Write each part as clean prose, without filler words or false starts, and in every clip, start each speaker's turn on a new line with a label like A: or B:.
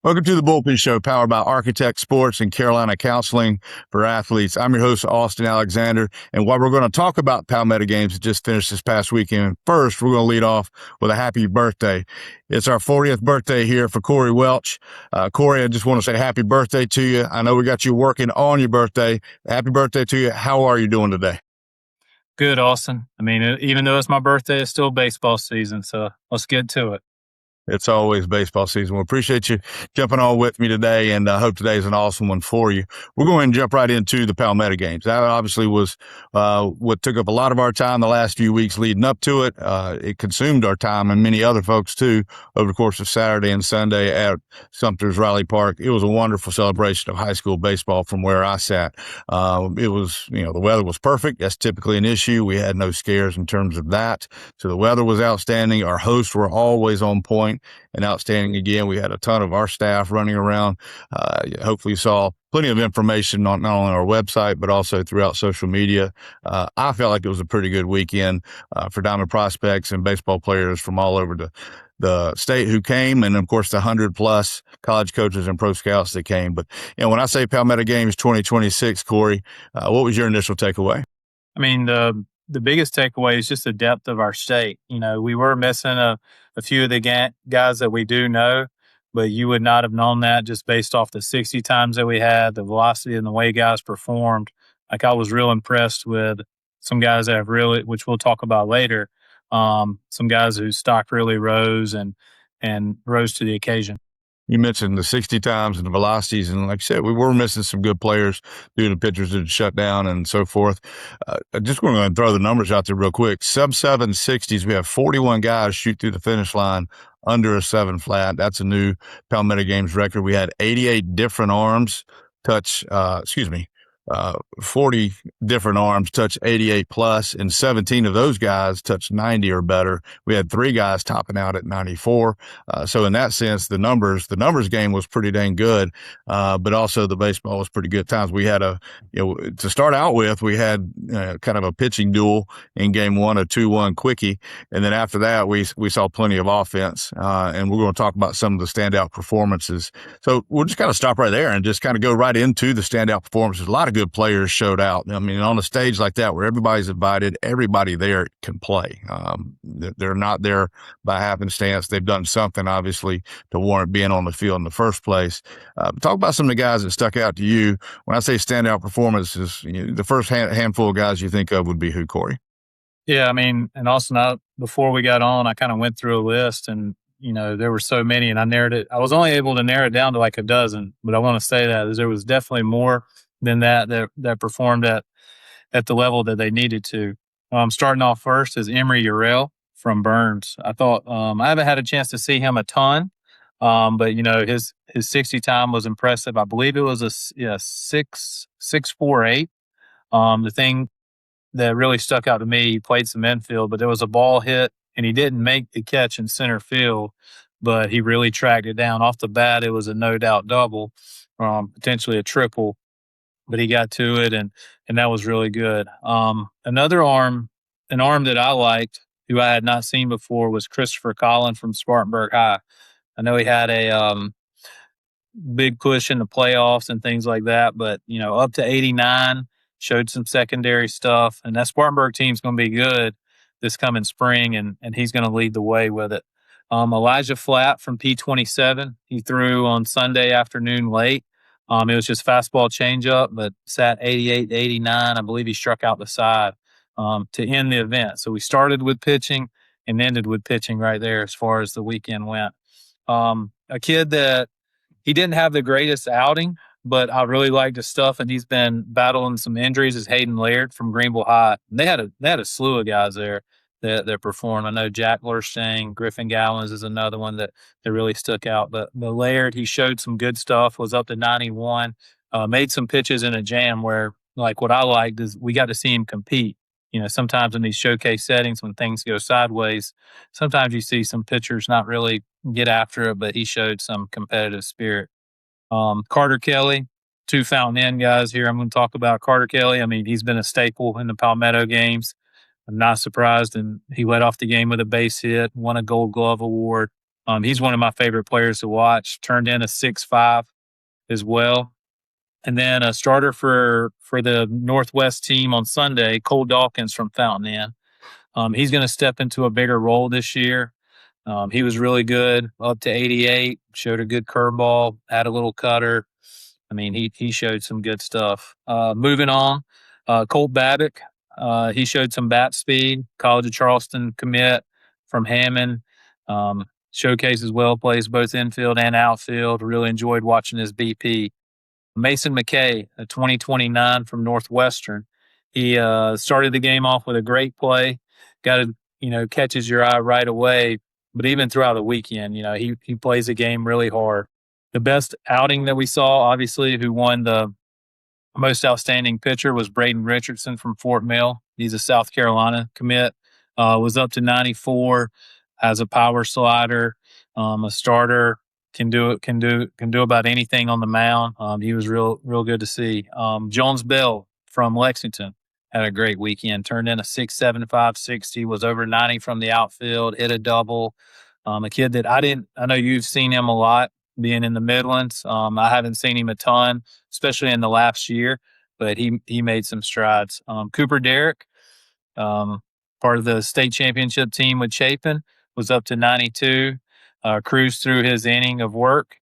A: Welcome to the Bullpen Show, powered by Architect Sports and Carolina Counseling for Athletes. I'm your host, Austin Alexander, and what we're going to talk about Palmetto Games that just finished this past weekend. First, we're going to lead off with a happy birthday. It's our 40th birthday here for Cory Welch. Cory, I just want to say happy birthday to you. I know we got you working on your birthday. Happy birthday to you. How are you doing today?
B: Good, Austin. I mean, even though it's my birthday, it's still baseball season, so let's get to it.
A: It's always baseball season. We appreciate you jumping on with me today, and I hope today is an awesome one for you. We're going to jump right into the Palmetto Games. That obviously was what took up a lot of our time the last few weeks leading up to it. It consumed our time and many other folks too over the course of Saturday and Sunday at Sumter's Riley Park. It was a wonderful celebration of high school baseball from where I sat. It was, the weather was perfect. That's typically an issue. We had no scares in terms of that. So the weather was outstanding. Our hosts were always on point and outstanding again. We had a ton of our staff running around. Hopefully you saw plenty of information not only on our website, but also throughout social media. I felt like it was a pretty good weekend for Diamond prospects and baseball players from all over the state who came, and of course the 100+ college coaches and pro scouts that came. But when I say Palmetto Games 2026, Cory, what was your initial takeaway?
B: I mean, the biggest takeaway is just the depth of our state. We were missing a few of the guys that we do know, but you would not have known that just based off the 60 times that we had, the velocity and the way guys performed. Like, I was real impressed with some guys that have really, which we'll talk about later, some guys whose stock really rose and rose to the occasion.
A: You mentioned the 60 times and the velocities, and like I said, we were missing some good players due to pitchers that had shut down and so forth. I just want to throw the numbers out there real quick. Sub-7 60s, we have 41 guys shoot through the finish line under a 7 flat. That's a new Palmetto Games record. We had 88 different arms touch, 40 different arms touch 88 plus, and 17 of those guys touched 90 or better. We had 3 guys topping out at 94. So in that sense, the numbers game was pretty dang good. But also the baseball was pretty good at times. We had to start out with, we had kind of a pitching duel in game 1, a 2-1 quickie. And then after that, we saw plenty of offense. And we're going to talk about some of the standout performances. So we'll just kind of stop right there and just kind of go right into the standout performances. A lot of good players showed out. I mean, on a stage like that where everybody's invited, everybody there can play. They're not there by happenstance. They've done something, obviously, to warrant being on the field in the first place. Talk about some of the guys that stuck out to you. When I say standout performances, the first handful of guys you think of would be who, Cory?
B: Yeah, I mean, and Austin, before we got on, I kind of went through a list, and there were so many, and I was only able to narrow it down to like a dozen, but I want to say that there was definitely more than that performed at the level that they needed to. Starting off first is Emory Urell from Burns. I thought I haven't had a chance to see him a ton, but his 60 time was impressive. I believe it was a 6.48. The thing that really stuck out to me, he played some infield, but there was a ball hit and he didn't make the catch in center field, but he really tracked it down. Off the bat, it was a no doubt double, potentially a triple, but he got to it, and that was really good. Another arm that I liked, who I had not seen before, was Christopher Collin from Spartanburg High. I know he had a big push in the playoffs and things like that, but up to 89, showed some secondary stuff, and that Spartanburg team's going to be good this coming spring, and he's going to lead the way with it. Elijah Flatt from P27, he threw on Sunday afternoon late. It was just fastball changeup, but sat 88 to 89. I believe he struck out the side to end the event. So we started with pitching and ended with pitching right there as far as the weekend went. A kid that he didn't have the greatest outing, but I really liked his stuff, and he's been battling some injuries, is Hayden Laird from Greenville High. And they had a slew of guys there that performed. I know Jack Lurstang, Griffin Gowans is another one that really stuck out. But Laird, he showed some good stuff, was up to 91, made some pitches in a jam where, like, what I liked is we got to see him compete. Sometimes in these showcase settings when things go sideways, sometimes you see some pitchers not really get after it, but he showed some competitive spirit. Carter Kelly, 2 Fountain Inn guys here. I'm going to talk about Carter Kelly. I mean, he's been a staple in the Palmetto Games. I'm not surprised, and he led off the game with a base hit, won a Gold Glove award. He's one of my favorite players to watch. Turned in a 6.5 as well. And then a starter for the Northwest team on Sunday, Cole Dawkins from Fountain Inn. He's going to step into a bigger role this year. He was really good, up to 88, showed a good curveball, had a little cutter. I mean, he showed some good stuff. Moving on, Colt Babbitt, he showed some bat speed, College of Charleston commit from Hammond. Showcases well, plays both infield and outfield. Really enjoyed watching his BP. Mason McKay, a 2029 from Northwestern. He started the game off with a great play, got to, catches your eye right away. But even throughout the weekend, he plays the game really hard. The best outing that we saw, obviously, who won the most outstanding pitcher was Braden Richardson from Fort Mill. He's a South Carolina commit. Was up to 94, has a power slider, a starter, can do about anything on the mound. He was real good to see. Jones Bell from Lexington had a great weekend. Turned in a 6.75 60, was over 90 from the outfield, hit a double. A kid that I know you've seen him a lot being in the Midlands. I haven't seen him a ton, especially in the last year, but he made some strides. Cooper Derrick, part of the state championship team with Chapin, was up to 92, cruised through his inning of work.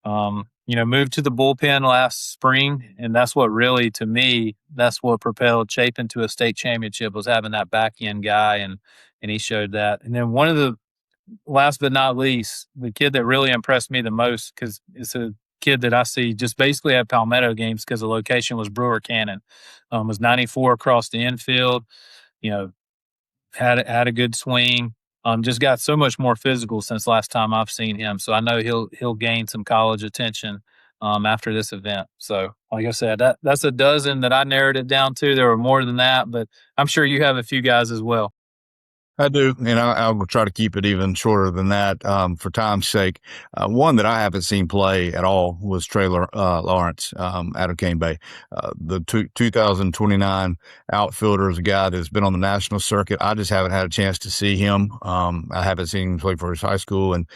B: Moved to the bullpen last spring, and that's what really, to me, that's what propelled Chapin to a state championship, was having that back end guy, and he showed that. And then one of the last but not least, the kid that really impressed me the most, because it's a kid that I see just basically at Palmetto games because the location was Brewer Cannon, was 94 across the infield, had a good swing. Just got so much more physical since last time I've seen him. So I know he'll gain some college attention after this event. So like I said, that's a dozen that I narrowed it down to. There were more than that, but I'm sure you have a few guys as well.
A: I do, and I will try to keep it even shorter than that for time's sake. One that I haven't seen play at all was Trey Lawrence out of Cane Bay. The 2029 outfielder is a guy that's been on the national circuit. I just haven't had a chance to see him. I haven't seen him play for his high school, and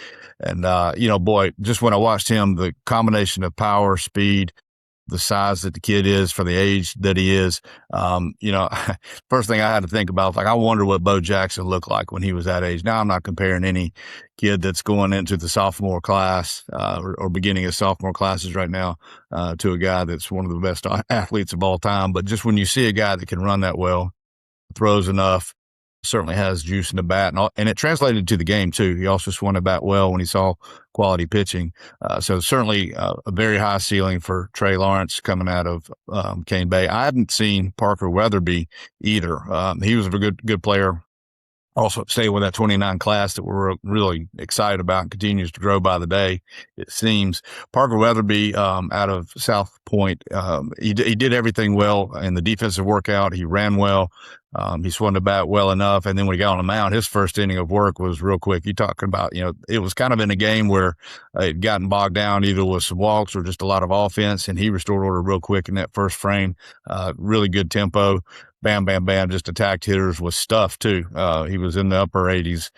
A: boy, just when I watched him, the combination of power, speed, the size that the kid is for the age that he is. First thing I had to think about, I wonder what Bo Jackson looked like when he was that age. Now, I'm not comparing any kid that's going into the sophomore class or beginning of sophomore classes right now to a guy that's one of the best athletes of all time. But just when you see a guy that can run that well, throws enough, certainly has juice in the bat, and it translated to the game too. He also swung the bat well when he saw quality pitching. So certainly a very high ceiling for Trey Lawrence coming out of Cane Bay. I hadn't seen Parker Weatherby either. He was a good player. Also stay with that 29 class that we're really excited about and continues to grow by the day, it seems. Parker Weatherby out of South Point, he did everything well in the defensive workout. He ran well. He swung the bat well enough. And then when he got on the mound, his first inning of work was real quick. You're talking about, it was kind of in a game where it gotten bogged down either with some walks or just a lot of offense. And he restored order real quick in that first frame. Really good tempo. Bam, bam, bam, just attacked hitters with stuff too. He was in the upper 80s.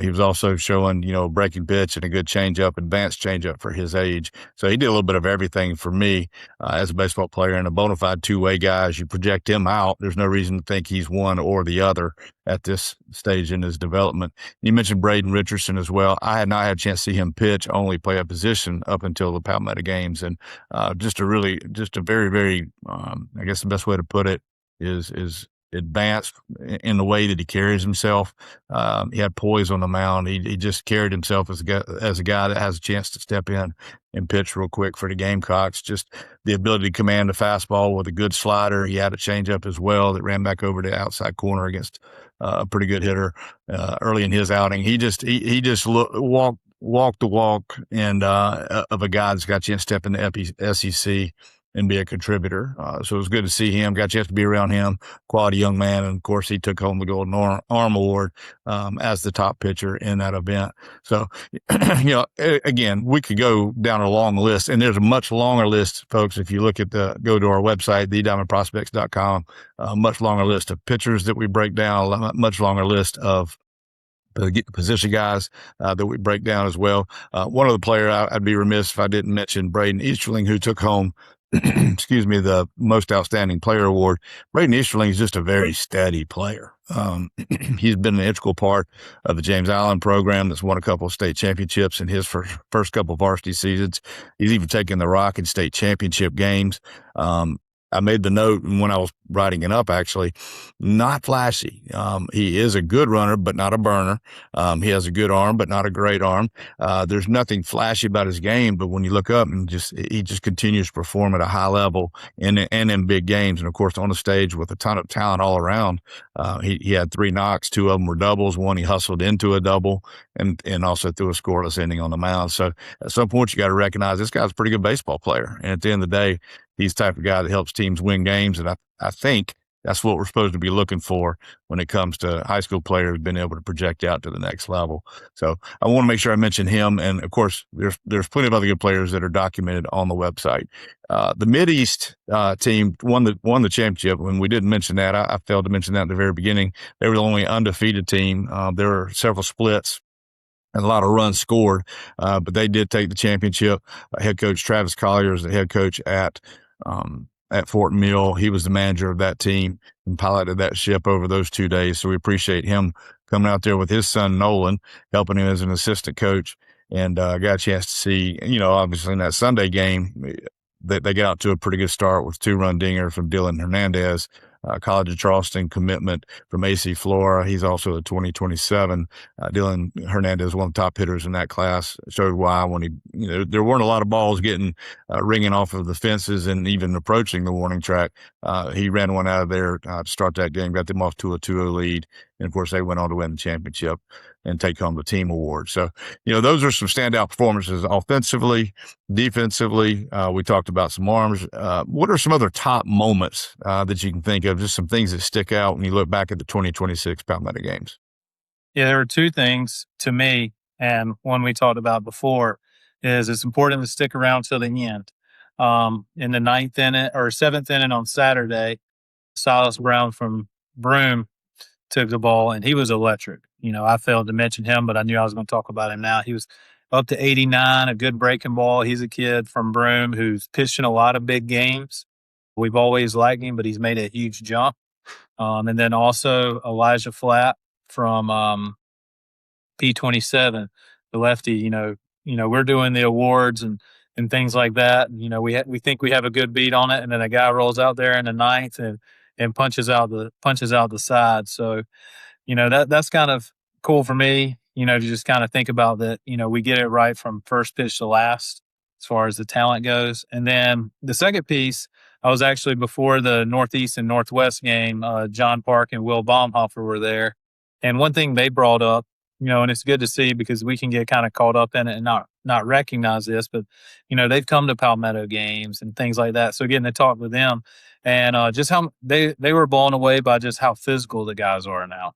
A: He was also showing, breaking pitch and a good changeup, advanced changeup for his age. So he did a little bit of everything for me as a baseball player, and a bona fide two-way guy. As you project him out, there's no reason to think he's one or the other at this stage in his development. You mentioned Braden Richardson as well. I had not had a chance to see him pitch, only play a position up until the Palmetto games. And just a very, very, I guess the best way to put it is advanced in the way that he carries himself. He had poise on the mound. He just carried himself as a guy that has a chance to step in and pitch real quick for the Gamecocks. Just the ability to command the fastball with a good slider. He had a changeup as well that ran back over the outside corner against a pretty good hitter early in his outing. He just walked the walk and of a guy that's got a chance to step in the SEC and be a contributor. So it was good to see him. Got a chance to be around him. Quality young man. And of course, he took home the Golden Arm Award as the top pitcher in that event. So, again, we could go down a long list, and there's a much longer list, folks. If you look at go to our website, thediamondprospects.com, a much longer list of pitchers that we break down, a much longer list of position guys that we break down as well. One other player I'd be remiss if I didn't mention Braden Easterling, who took home, excuse me, the most outstanding player award. Braden Easterling is just a very steady player. He's been an integral part of the James Allen program that's won a couple of state championships in his first couple of varsity seasons. He's even taken the Rocket State championship games. I made the note when I was writing it up, actually, not flashy. He is a good runner, but not a burner. He has a good arm, but not a great arm. There's nothing flashy about his game, but when you look up and he just continues to perform at a high level and in big games. And of course, on the stage with a ton of talent all around. He had 3 knocks, 2 of them were doubles. One, he hustled into a double and also threw a scoreless inning on the mound. So at some point, you got to recognize this guy's a pretty good baseball player. And at the end of the day, he's the type of guy that helps teams win games. And I think that's what we're supposed to be looking for when it comes to high school players being able to project out to the next level. So I want to make sure I mention him. And of course, there's plenty of other good players that are documented on the website. The Mideast team won the championship. When we didn't mention that, I failed to mention that at the very beginning. They were the only undefeated team. There were several splits and a lot of runs scored, but they did take the championship. Head coach Travis Collier is the head coach at Fort Mill. He was the manager of that team and piloted that ship over those 2 days. So we appreciate him coming out there with his son, Nolan, helping him as an assistant coach. And got a chance to see, obviously in that Sunday game, they got out to a pretty good start with 2-run dinger from Dylan Hernandez. College of Charleston commitment from AC Flora. He's also a 2027. Dylan Hernandez, one of the top hitters in that class, showed why when there weren't a lot of balls getting ringing off of the fences and even approaching the warning track. He ran one out of there to start that game, got them off to a 2-0 lead. And of course, they went on to win the championship and take home the team award. So, those are some standout performances offensively, defensively. We talked about some arms. What are some other top moments that you can think of, just some things that stick out when you look back at the 2026 Palmetto Games?
B: Yeah, there were 2 things to me, and one we talked about before is it's important to stick around till the end. In the 9th inning or 7th inning on Saturday, Silas Brown from Broome took the ball, and he was electric. I failed to mention him, but I knew I was going to talk about him now. He was up to 89, a good breaking ball. He's a kid from Broome who's pitched in a lot of big games. We've always liked him, but he's made a huge jump. And then also Elijah Flatt from P27, the lefty. We're doing the awards and things like that. We think we have a good beat on it, and then a guy rolls out there in the 9th and punches out the side. So that's kind of cool for me. To just kind of think about that. We get it right from first pitch to last as far as the talent goes. And then the second piece, I was actually before the Northeast and Northwest game. John Park and Will Baumhofer were there, and one thing they brought up, and it's good to see because we can get kind of caught up in it and not recognize this, but they've come to Palmetto games and things like that. So getting to talk with them and just how they were blown away by just how physical the guys are now.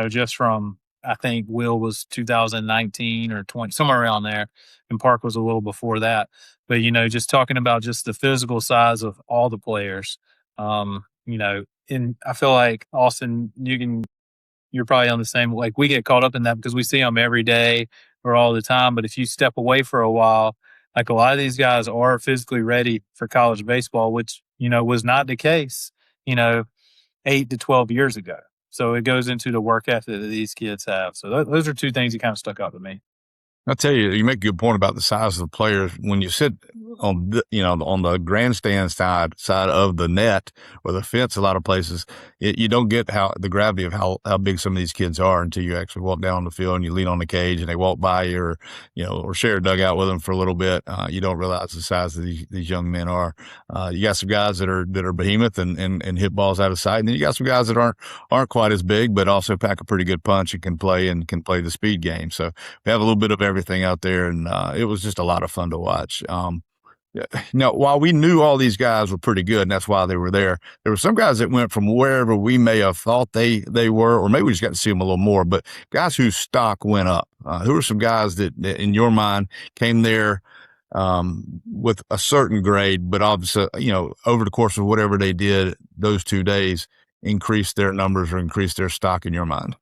B: Just from, I think Will was 2019 or 20, somewhere around there, and Park was a little before that. But just talking about just the physical size of all the players. And I feel like Austin, you're probably on the same. Like we get caught up in that because we see them every day or all the time. But if you step away for a while, like a lot of these guys are physically ready for college baseball, which was not the case 8 to 12 years ago. So it goes into the work ethic that these kids have. So those are 2 things that kind of stuck out to me.
A: I'll tell you, you make a good point about the size of the players. When you sit on the grandstand side of the net or the fence, a lot of places, you don't get the gravity of how big some of these kids are until you actually walk down the field and you lean on the cage and they walk by you or share a dugout with them for a little bit. You don't realize the size of these young men are. You got some guys that are behemoth and hit balls out of sight. And then you got some guys that aren't quite as big, but also pack a pretty good punch and can play the speed game. So we have a little bit of everything out there, and it was just a lot of fun to watch. Now, while we knew all these guys were pretty good, and that's why they were there were some guys that went from wherever we may have thought they were, or maybe we just got to see them a little more, but guys whose stock went up. Who are some guys that in your mind came there with a certain grade, but obviously, over the course of whatever they did those 2 days, increased their numbers or increased their stock in your mind?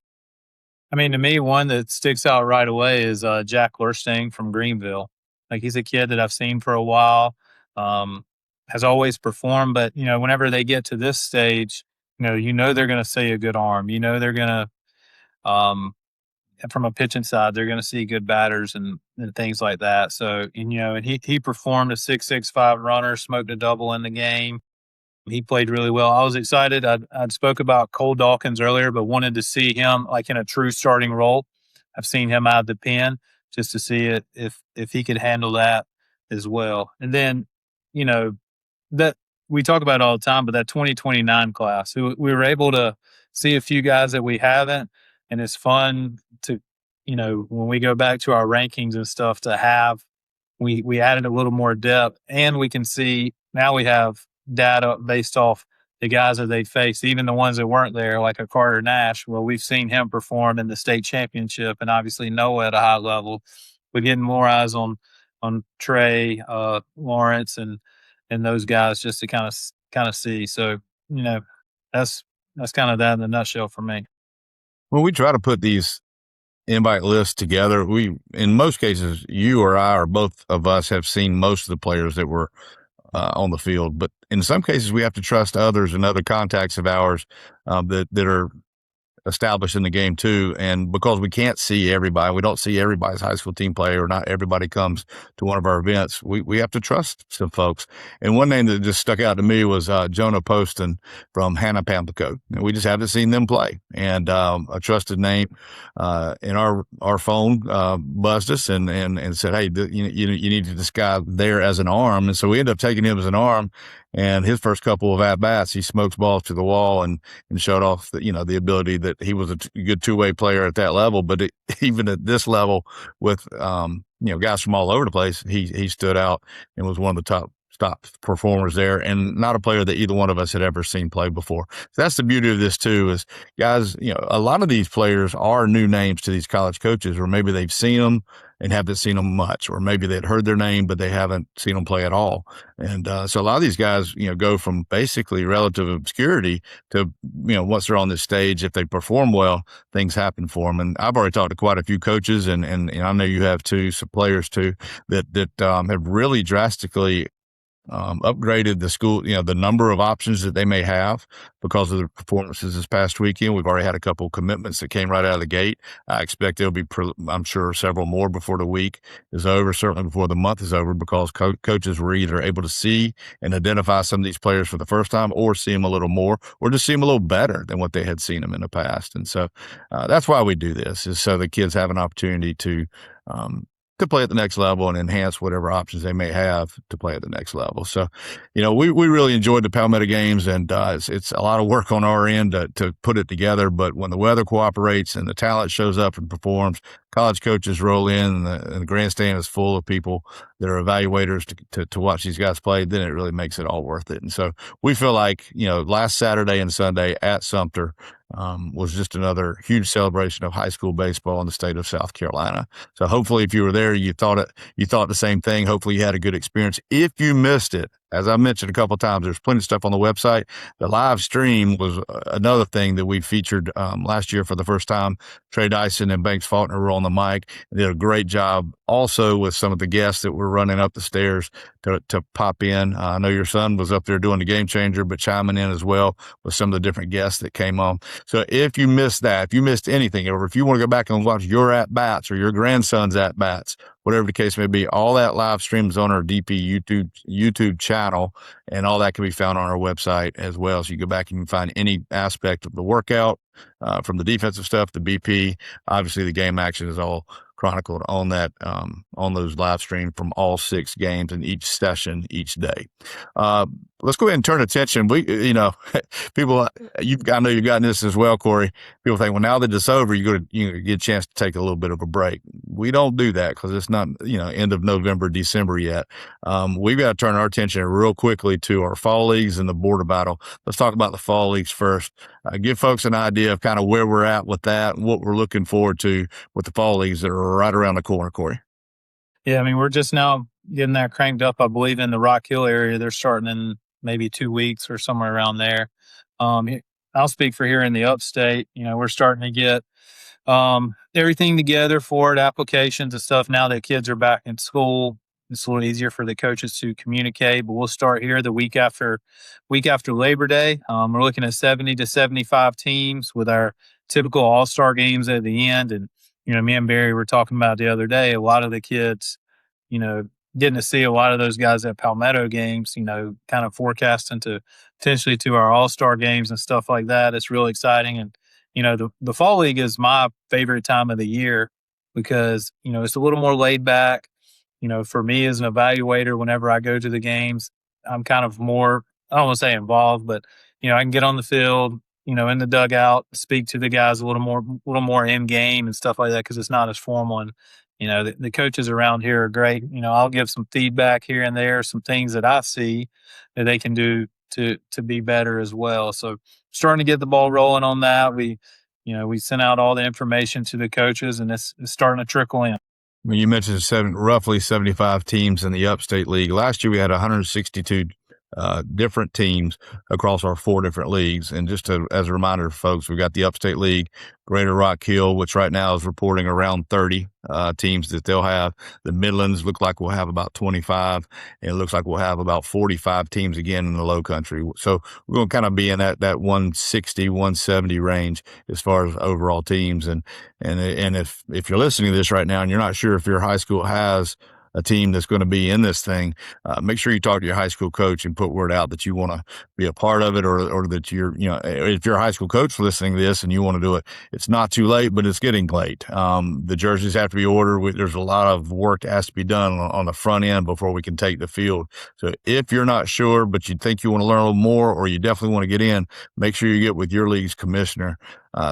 B: I mean, to me, one that sticks out right away is Jack Lurstang from Greenville. Like he's a kid that I've seen for a while, um, has always performed, but whenever they get to this stage, they're going to see a good arm. They're going to, um, from a pitching side, they're going to see good batters and things like that. So, and he performed a 6.65 runner, smoked a double in the game. He played really well. I was excited. I'd spoke about Cole Dawkins earlier, but wanted to see him like in a true starting role. I've seen him out of the pen just to see it if he could handle that as well. And then, you know, that we talk about all the time, but that 2029 class, we were able to see a few guys that we haven't, and it's fun to, when we go back to our rankings and stuff to have we added a little more depth, and we can see now we have data based off the guys that they faced, even the ones that weren't there, like a Carter Nash. Well, we've seen him perform in the state championship, and obviously Noah at a high level. We're getting more eyes on Trey, Lawrence, and those guys just to kind of see. So that's kind of that in a nutshell for me.
A: Well, we try to put these invite lists together. In most cases, you or I or both of us have seen most of the players that were on the field, but in some cases, we have to trust others and other contacts of ours that are established in the game too. And because we can't see everybody, we don't see everybody's high school team play, or not everybody comes to one of our events. We have to trust some folks. And one name that just stuck out to me was Jonah Poston from Hannah Pamlico. And we just haven't seen them play. And a trusted name in our phone buzzed us and said, hey, you need this guy there as an arm. And so we ended up taking him as an arm. And his first couple of at-bats, he smokes balls to the wall and showed off the ability that he was a good two-way player at that level. But even at this level with, guys from all over the place, he stood out and was one of the top performers there, and not a player that either one of us had ever seen play before. So that's the beauty of this too, is guys, a lot of these players are new names to these college coaches, or maybe they've seen them and haven't seen them much, or maybe they'd heard their name, but they haven't seen them play at all. And so a lot of these guys, go from basically relative obscurity to, once they're on this stage, if they perform well, things happen for them. And I've already talked to quite a few coaches, and I know you have too, some players too, that have really drastically upgraded the school, the number of options that they may have because of the performances this past weekend. We've already had a couple of commitments that came right out of the gate. I expect there'll be, I'm sure, several more before the week is over, certainly before the month is over, because coaches were either able to see and identify some of these players for the first time, or see them a little more, or just see them a little better than what they had seen them in the past. And so that's why we do this, is so the kids have an opportunity to play at the next level and enhance whatever options they may have to play at the next level. So, we really enjoyed the Palmetto Games, and it's a lot of work on our end to put it together. But when the weather cooperates and the talent shows up and performs, college coaches roll in, and the grandstand is full of people that are evaluators to watch these guys play, then it really makes it all worth it. And so we feel like, last Saturday and Sunday at Sumter was just another huge celebration of high school baseball in the state of South Carolina. So hopefully, if you were there, you thought the same thing. Hopefully you had a good experience. If you missed it, as I mentioned a couple of times, there's plenty of stuff on the website. The live stream was another thing that we featured last year for the first time. Trey Dyson and Banks Faulkner were on the mic and did a great job, also with some of the guests that were running up the stairs to pop in. I know your son was up there doing the game changer, but chiming in as well with some of the different guests that came on. So if you missed that, if you missed anything, or if you want to go back and watch your at-bats or your grandson's at-bats, whatever the case may be, all that live streams on our DP YouTube channel, and all that can be found on our website as well. So you go back and you can find any aspect of the workout, from the defensive stuff, the BP. Obviously, the game action is all chronicled on that, on those live streams from all 6 games in each session each day. Let's go ahead and turn attention. People, I know you've gotten this as well, Cory. People think, well, now that it's over, you're going to get a chance to take a little bit of a break. We don't do that because it's not, end of November, December yet. We've got to turn our attention real quickly to our fall leagues and the border battle. Let's talk about the fall leagues first. Give folks an idea of kind of where we're at with that and what we're looking forward to with the fall leagues that are right around the corner, Cory.
B: Yeah, I mean, we're just now getting that cranked up. I believe in the Rock Hill area, they're starting in maybe 2 weeks or somewhere around there. I'll speak for here in the upstate. We're starting to get Everything together for it, applications and stuff. Now that kids are back in school, it's a little easier for the coaches to communicate. But we'll start here the week after Labor Day. We're looking at 70 to 75 teams with our typical all-star games at the end. And me and Barry were talking about the other day. A lot of the kids, you know, getting to see a lot of those guys at Palmetto games. Kind of forecasting to potentially to our all-star games and stuff like that. It's really exciting. And the fall league is my favorite time of the year because, it's a little more laid back. For me as an evaluator, whenever I go to the games, I'm kind of more, I don't want to say involved, but, I can get on the field, in the dugout, speak to the guys a little more in game and stuff like that because it's not as formal. And, the coaches around here are great. I'll give some feedback here and there, some things that I see that they can do to be better as well. So starting to get the ball rolling on that. We sent out all the information to the coaches and it's starting to trickle in.
A: When you mentioned roughly 75 teams in the Upstate League, last year we had 162 different teams across our 4 different leagues. And just as a reminder, folks, we've got the Upstate League, Greater Rock Hill, which right now is reporting around 30 teams that they'll have. The Midlands look like we'll have about 25, and it looks like we'll have about 45 teams again in the Low Country. So we're going to kind of be in that 160, 170 range as far as overall teams. And if you're listening to this right now and you're not sure if your high school has a team that's going to be in this thing, make sure you talk to your high school coach and put word out that you want to be a part of it, or that if you're a high school coach listening to this and you want to do it, it's not too late, but it's getting late. The jerseys have to be ordered. There's a lot of work that has to be done on the front end before we can take the field. So if you're not sure, but you think you want to learn a little more, or you definitely want to get in, make sure you get with your league's commissioner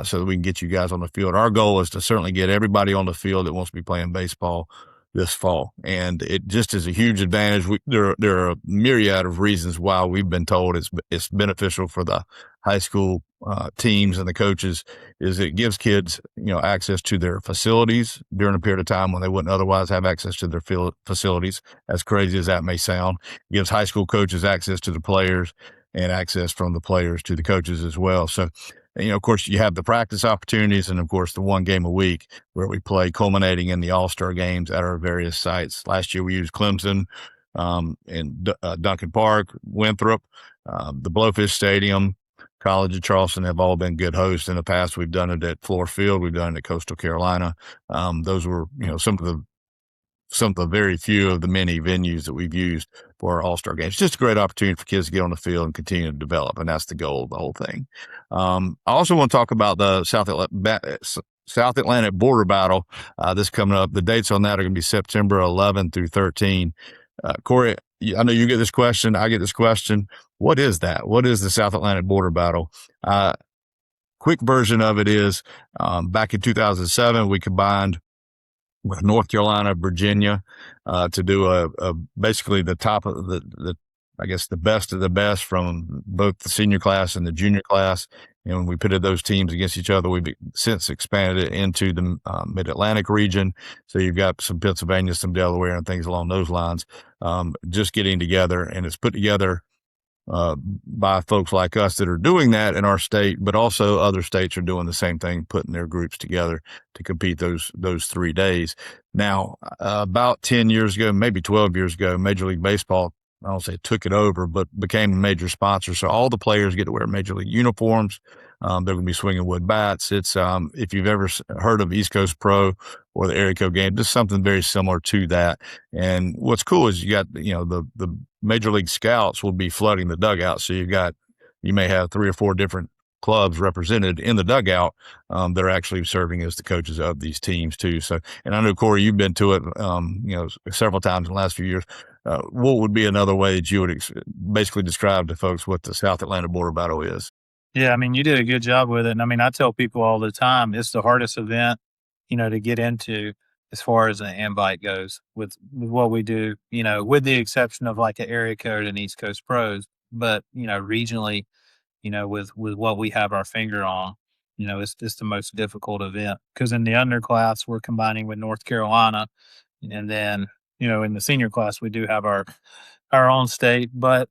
A: so that we can get you guys on the field. Our goal is to certainly get everybody on the field that wants to be playing baseball this fall, and it just is a huge advantage. There are a myriad of reasons why we've been told it's beneficial for the high school teams and the coaches. Is it gives kids access to their facilities during a period of time when they wouldn't otherwise have access to their facilities. As crazy as that may sound, it gives high school coaches access to the players and access from the players to the coaches as well. So, of course, you have the practice opportunities and, of course, the one game a week where we play, culminating in the all-star games at our various sites. Last year we used Clemson and Duncan Park, Winthrop, the Blowfish Stadium, College of Charleston have all been good hosts in the past. We've done it at Floor Field. We've done it at Coastal Carolina. Those were, some of the very few of the many venues that we've used for our all-star games. Just a great opportunity for kids to get on the field and continue to develop. And that's the goal of the whole thing. I also want to talk about the South Atlantic Border Battle. This coming up. The dates on that are going to be September 11 through 13. Cory, I know you get this question. I get this question. What is that? What is the South Atlantic Border Battle? Quick version of it is back in 2007, we combined with North Carolina, Virginia, to do basically the top of the best of the best from both the senior class and the junior class. And when we pitted those teams against each other, we've since expanded it into the Mid-Atlantic region. So you've got some Pennsylvania, some Delaware, and things along those lines, just getting together. And it's put together by folks like us that are doing that in our state, but also other states are doing the same thing, putting their groups together to compete those 3 days. Now, about 10 years ago, maybe 12 years ago, Major League Baseball, I don't say took it over, but became a major sponsor. So all the players get to wear Major League uniforms. They're going to be swinging wood bats. It's if you've ever heard of East Coast Pro or the Area Code Game, just something very similar to that. And what's cool is you got the Major League scouts will be flooding the dugout. So you may have 3 or 4 different clubs represented in the dugout. They're actually serving as the coaches of these teams too. So, and I know Cory, you've been to it, several times in the last few years. What would be another way that you would basically describe to folks what the South Atlantic Border Battle is?
B: Yeah, I mean, you did a good job with it. And I tell people all the time, it's the hardest event, to get into as far as an invite goes with what we do, with the exception of like an Area Code and East Coast Pros. But, regionally, with what we have our finger on, it's the most difficult event because in the underclass, we're combining with North Carolina. And then, in the senior class, we do have our own state, but,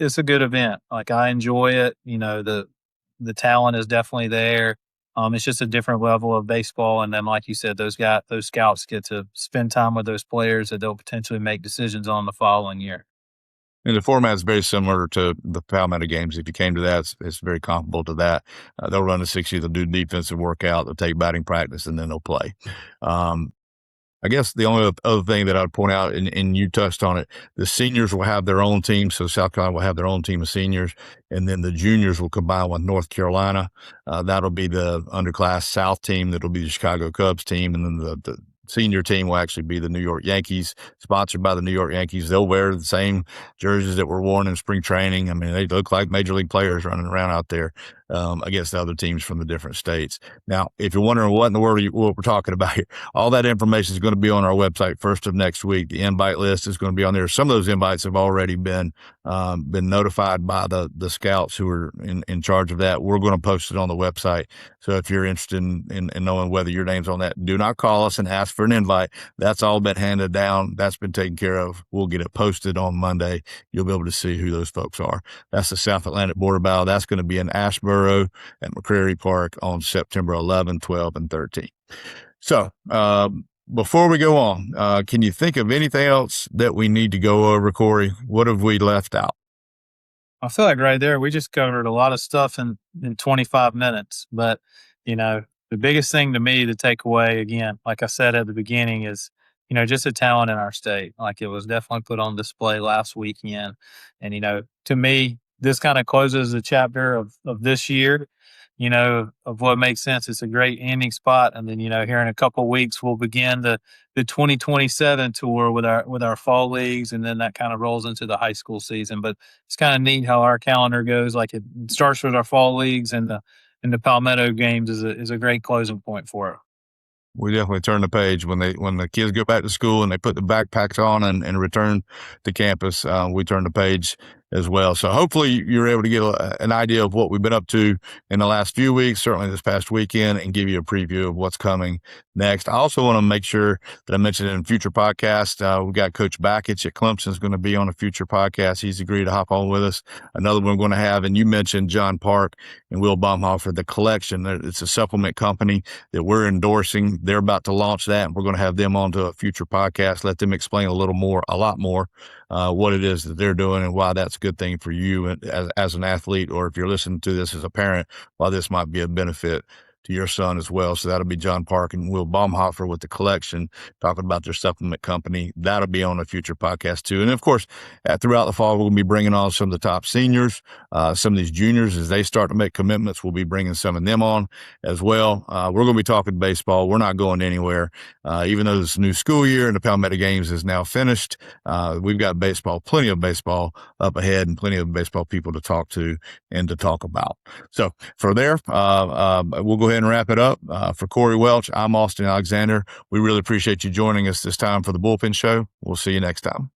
B: it's a good event. Like I enjoy it. The talent is definitely there. It's just a different level of baseball. And then, like you said, those scouts get to spend time with those players that they'll potentially make decisions on the following year.
A: And the format is very similar to the Palmetto Games. If you came to that, it's very comparable to that. They'll run a 60, they'll do defensive workout, they'll take batting practice, and then they'll play. I guess the only other thing that I'd point out, and you touched on it, the seniors will have their own team. So South Carolina will have their own team of seniors, and then the juniors will combine with North Carolina. That'll be the underclass South team. That'll be the Chicago Cubs team, and then the senior team will actually be the New York Yankees, sponsored by the New York Yankees. They'll wear the same jerseys that were worn in spring training. I mean, they look like major league players running around out there against the other teams from the different states. Now, if you're wondering what in the world what we're talking about here, all that information is going to be on our website first of next week. The invite list is going to be on there. Some of those invites have already been notified by the scouts who are in charge of that. We're going to post it on the website. So if you're interested in knowing whether your name's on that, do not call us and ask for an invite. That's all been handed down. That's been taken care of. We'll get it posted on Monday. You'll be able to see who those folks are. That's the South Atlantic Border Battle. That's going to be in Asheboro at McCrary Park on September 11, 12, and 13. So, before we go on, can you think of anything else that we need to go over, Cory? What have we left out?
B: I feel like right there, we just covered a lot of stuff in 25 minutes. But, the biggest thing to me to take away, again, like I said at the beginning, is, just the talent in our state. Like, it was definitely put on display last weekend. And, to me, this kind of closes the chapter of this year, of what makes sense. It's a great ending spot. And then, here in a couple of weeks, we'll begin the 2027 tour with our fall leagues. And then that kind of rolls into the high school season. But it's kind of neat how our calendar goes. Like, it starts with our fall leagues, and the Palmetto Games is a great closing point for it.
A: We definitely turn the page when the kids go back to school and they put the backpacks on and return to campus. We turn the page as well. So hopefully you're able to get an idea of what we've been up to in the last few weeks, certainly this past weekend, and give you a preview of what's coming next. I also want to make sure that I mentioned it in future podcasts. We've got Coach Backich at Clemson is going to be on a future podcast. He's agreed to hop on with us. Another one we're going to have, and you mentioned John Park and Will Baumhofer, the collection. It's a supplement company that we're endorsing. They're about to launch that, and we're going to have them onto a future podcast, let them explain a lot more, what it is that they're doing and why that's a good thing for you as an athlete, or if you're listening to this as a parent, why this might be a benefit to your son as well. So that'll be John Park and Will Baumhofer with the collection, talking about their supplement company. That'll be on a future podcast too. And of course, throughout the fall, we'll be bringing on some of the top seniors, some of these juniors as they start to make commitments. We'll be bringing some of them on as well. We're going to be talking baseball. We're not going anywhere. Even though this new school year and the Palmetto Games is now finished, we've got plenty of baseball up ahead, and plenty of baseball people to talk to and to talk about. So for there, we'll go ahead and wrap it up. For Cory Welch, I'm Austin Alexander. We really appreciate you joining us this time for the Bullpen Show. We'll see you next time.